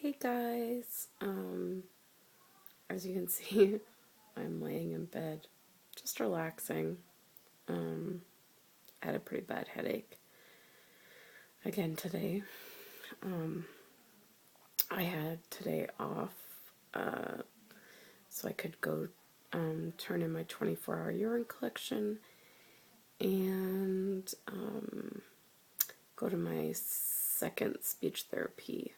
Hey guys, as you can see, I'm laying in bed, just relaxing. I had a pretty bad headache again today. I had today off, so I could go turn in my 24-hour urine collection and go to my second speech therapy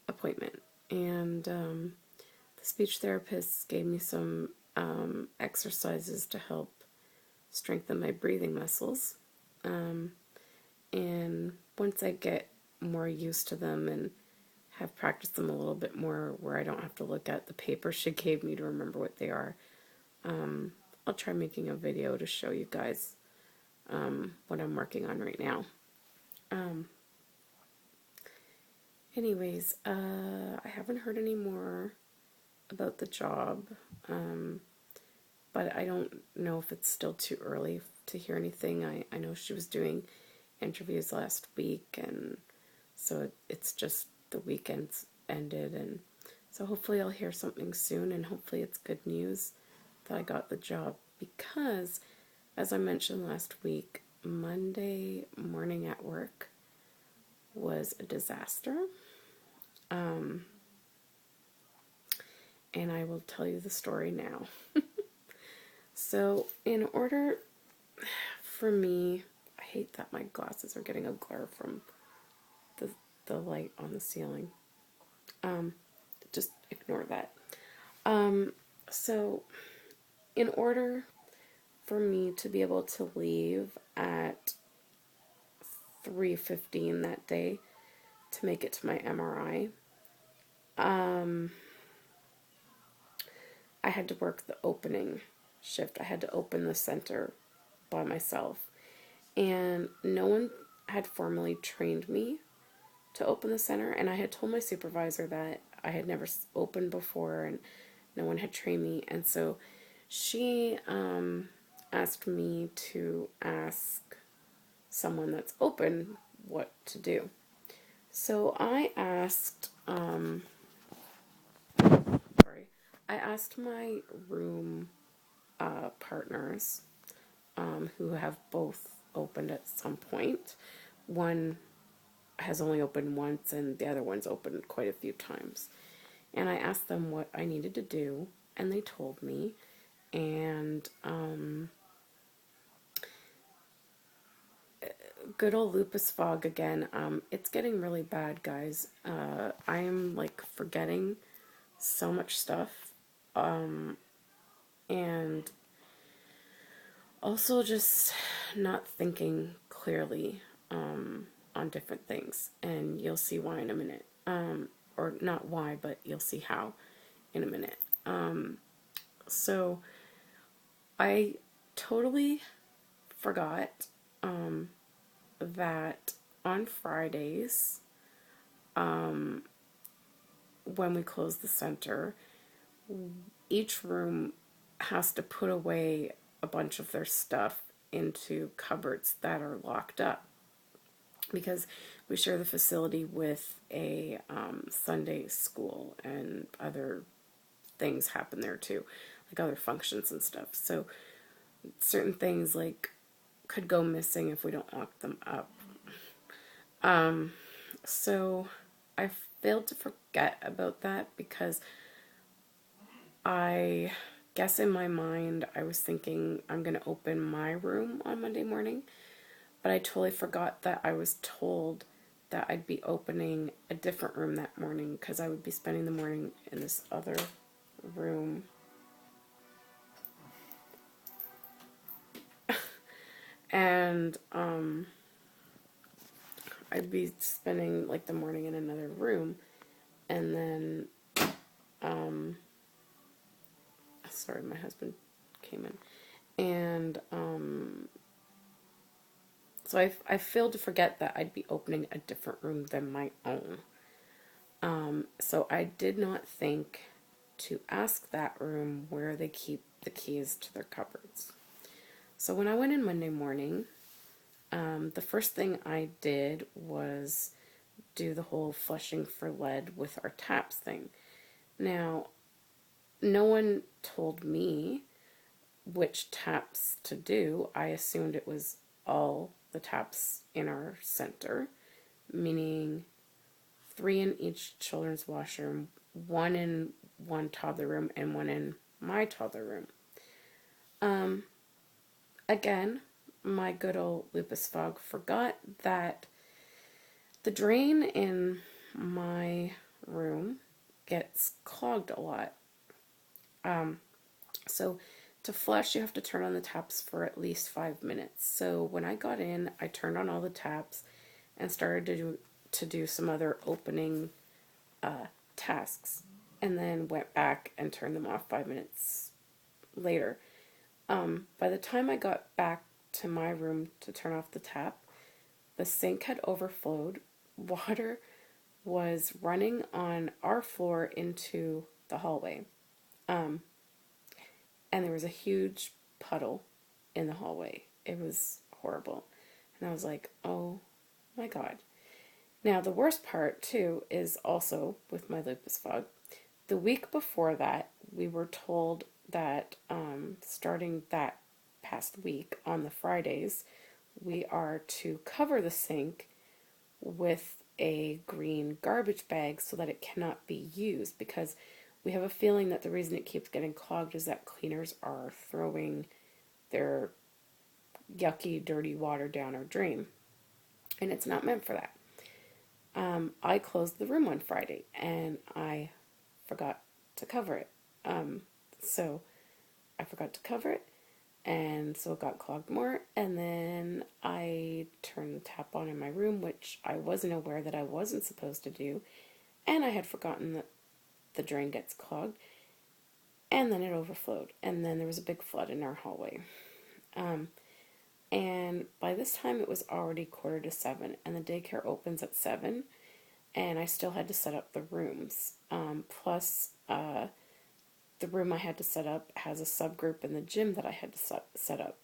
appointment. And the speech therapist gave me some exercises to help strengthen my breathing muscles. And once I get more used to them and have practiced them a little bit more, where I don't have to look at the paper she gave me to remember what they are, I'll try making a video to show you guys what I'm working on right now. Anyways, I haven't heard any more about the job, but I don't know if it's still too early to hear anything. I know she was doing interviews last week, and so it's just the weekend's ended, and so hopefully I'll hear something soon, and hopefully it's good news that I got the job, because as I mentioned last week, Monday morning at work was a disaster. And I will tell you the story now. So, in order for me, I hate that my glasses are getting a glare from the light on the ceiling. Just ignore that. So, in order for me to be able to leave at 3:15 that day to make it to my MRI, I had to work the opening shift. I had to open the center by myself. And no one had formally trained me to open the center. And I had told my supervisor that I had never opened before and no one had trained me. And so she asked me to ask someone that's open what to do. So I asked my room partners, who have both opened at some point. One has only opened once, and the other one's opened quite a few times. And I asked them what I needed to do, and they told me. And good old lupus fog again. It's getting really bad, guys. I am like forgetting so much stuff. And also just not thinking clearly on different things. And you'll see why in a minute. Or not why, but you'll see how in a minute. So I totally forgot that on Fridays, when we close the center, each room has to put away a bunch of their stuff into cupboards that are locked up, because we share the facility with a Sunday school, and other things happen there too, like other functions and stuff. So certain things like could go missing if we don't lock them up. So I failed to forget about that, because I guess in my mind I was thinking I'm going to open my room on Monday morning, but I totally forgot that I was told that I'd be opening a different room that morning, because I would be spending the morning in this other room. And I'd be spending like the morning in another room, and then sorry, my husband came in, and so I failed to forget that I'd be opening a different room than my own. So I did not think to ask that room where they keep the keys to their cupboards. So when I went in Monday morning, the first thing I did was do the whole flushing for lead with our taps thing. Now, no one told me which taps to do. I assumed it was all the taps in our center, meaning 3 in each children's washroom, 1 in one toddler room, and 1 in my toddler room. Again, my good old Lupus Fog forgot that the drain in my room gets clogged a lot. So to flush, you have to turn on the taps for at least 5 minutes. So when I got in, I turned on all the taps and started to do some other opening tasks, and then went back and turned them off 5 minutes later. By the time I got back to my room to turn off the tap, the sink had overflowed. Water was running on our floor into the hallway. And there was a huge puddle in the hallway. It was horrible. And I was like, oh my God. Now, the worst part, too, is also with my Lupus Fog. The week before that, we were told that starting that past week on the Fridays, we are to cover the sink with a green garbage bag so that it cannot be used, because we have a feeling that the reason it keeps getting clogged is that cleaners are throwing their yucky, dirty water down our drain. And it's not meant for that. I closed the room on Friday and I forgot to cover it. So I forgot to cover it, and so it got clogged more. And then I turned the tap on in my room, which I wasn't aware that I wasn't supposed to do. And I had forgotten that the drain gets clogged. And then it overflowed. And then there was a big flood in our hallway. And by this time it was already 6:45, and the daycare opens at 7. And I still had to set up the rooms. Plus, the room I had to set up has a subgroup in the gym that I had to set up.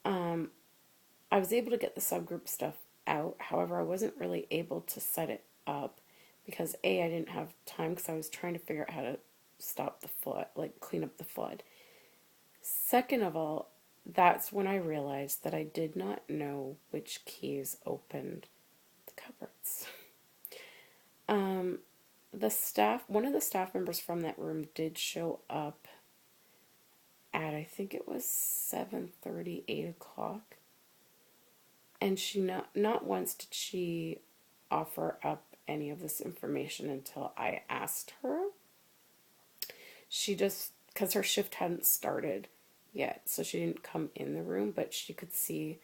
I was able to get the subgroup stuff out. However, I wasn't really able to set it up because I didn't have time, because I was trying to figure out how to stop the flood, like clean up the flood. Second of all, that's when I realized that I did not know which keys opened the cupboards. One of the staff members from that room did show up at, I think it was 7:30, 8 o'clock. And she not once did she offer up any of this information until I asked her. She just, because her shift hadn't started yet, so she didn't come in the room, but she could see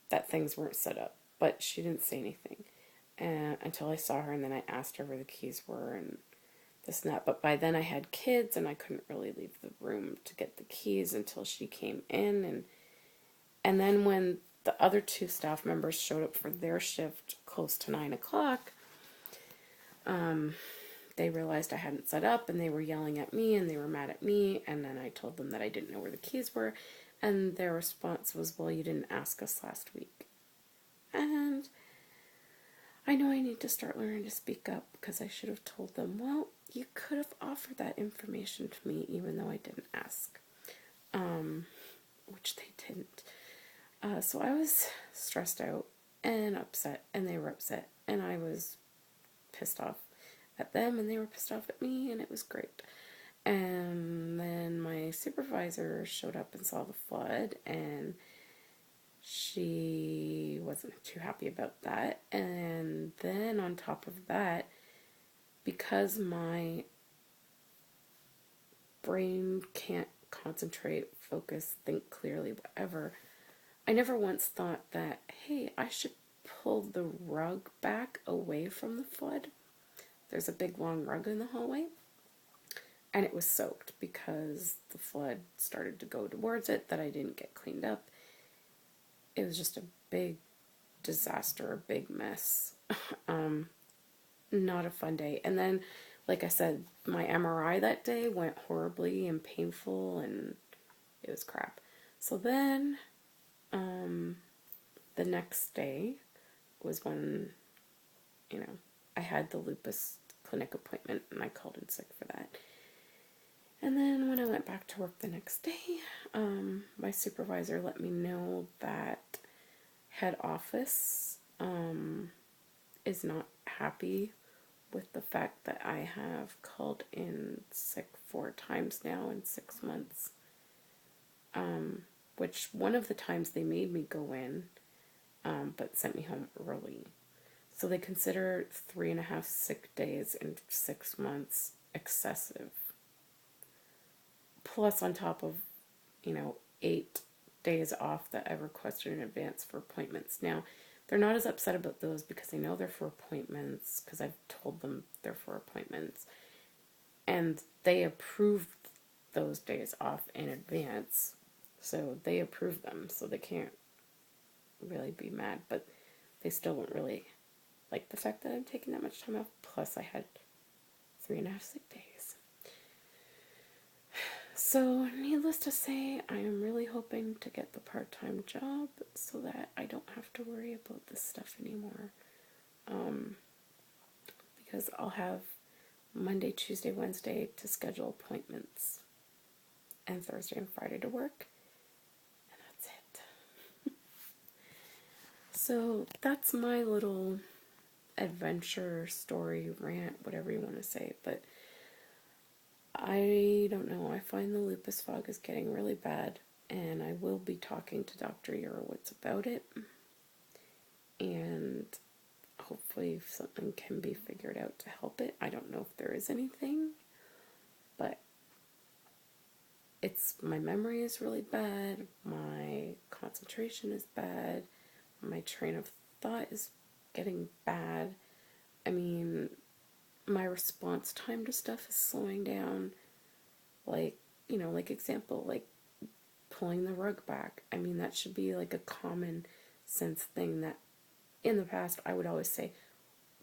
that things weren't set up. But she didn't say anything until I saw her, and then I asked her where the keys were and this and that. But by then I had kids, and I couldn't really leave the room to get the keys until she came in. And then when the other 2 staff members showed up for their shift close to 9 o'clock, they realized I hadn't set up, and they were yelling at me, and they were mad at me. And then I told them that I didn't know where the keys were, and their response was, well, you didn't ask us last week. And I know I need to start learning to speak up, because I should have told them, well, you could have offered that information to me even though I didn't ask, which they didn't. So I was stressed out and upset, and they were upset, and I was pissed off at them, and they were pissed off at me, and it was great. And then my supervisor showed up and saw the flood, and she wasn't too happy about that. And then on top of that, because my brain can't concentrate, focus, think clearly, whatever, I never once thought that, hey, I should pull the rug back away from the flood. There's a big long rug in the hallway, and it was soaked because the flood started to go towards it that I didn't get cleaned up. It was just a big disaster, a big mess. Not a fun day. And then, like I said, my MRI that day went horribly and painful, and it was crap. So then, the next day was when I had the lupus clinic appointment and I called in sick for that. And then when I went back to work the next day, my supervisor let me know that head office is not happy with the fact that I have called in sick 4 times now in 6 months. Which one of the times they made me go in, but sent me home early. So they consider 3.5 sick days in 6 months excessive. Plus on top of, 8 days off that I requested in advance for appointments. Now, they're not as upset about those because they know they're for appointments, because I've told them they're for appointments. And they approved those days off in advance. So they approved them, so they can't really be mad. But they still don't really like the fact that I'm taking that much time off. Plus, I had 3.5 sick days. So, needless to say, I am really hoping to get the part-time job so that I don't have to worry about this stuff anymore. Because I'll have Monday, Tuesday, Wednesday to schedule appointments, and Thursday and Friday to work, and that's it. So that's my little adventure, story, rant, whatever you want to say, but I don't know. I find the lupus fog is getting really bad, and I will be talking to Dr. Urowitz about it, and hopefully something can be figured out to help it. I don't know if there is anything, but my memory is really bad, my concentration is bad, my train of thought is getting bad. I mean, my response time to stuff is slowing down. Like, example, like pulling the rug back. I mean, that should be like a common sense thing that in the past I would always say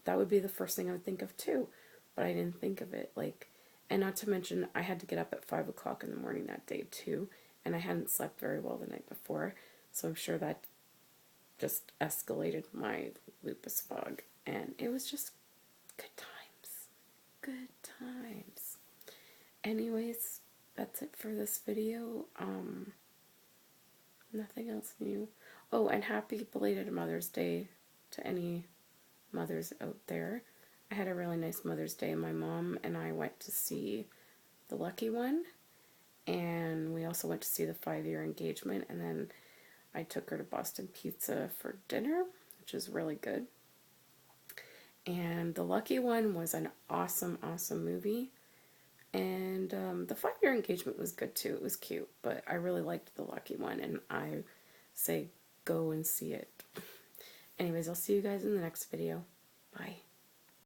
that would be the first thing I would think of too, but I didn't think of it. And not to mention, I had to get up at 5 o'clock in the morning that day too, and I hadn't slept very well the night before, so I'm sure that just escalated my lupus fog, and it was just good times. Good times. Anyways, that's it for this video. Nothing else new. Oh, and happy belated Mother's Day to any mothers out there. I had a really nice Mother's Day. My mom and I went to see The Lucky One, and we also went to see the 5-year engagement, and then I took her to Boston Pizza for dinner, which is really good. And The Lucky One was an awesome, awesome movie. And the 5-year engagement was good too. It was cute, but I really liked The Lucky One, and I say go and see it. Anyways, I'll see you guys in the next video. Bye.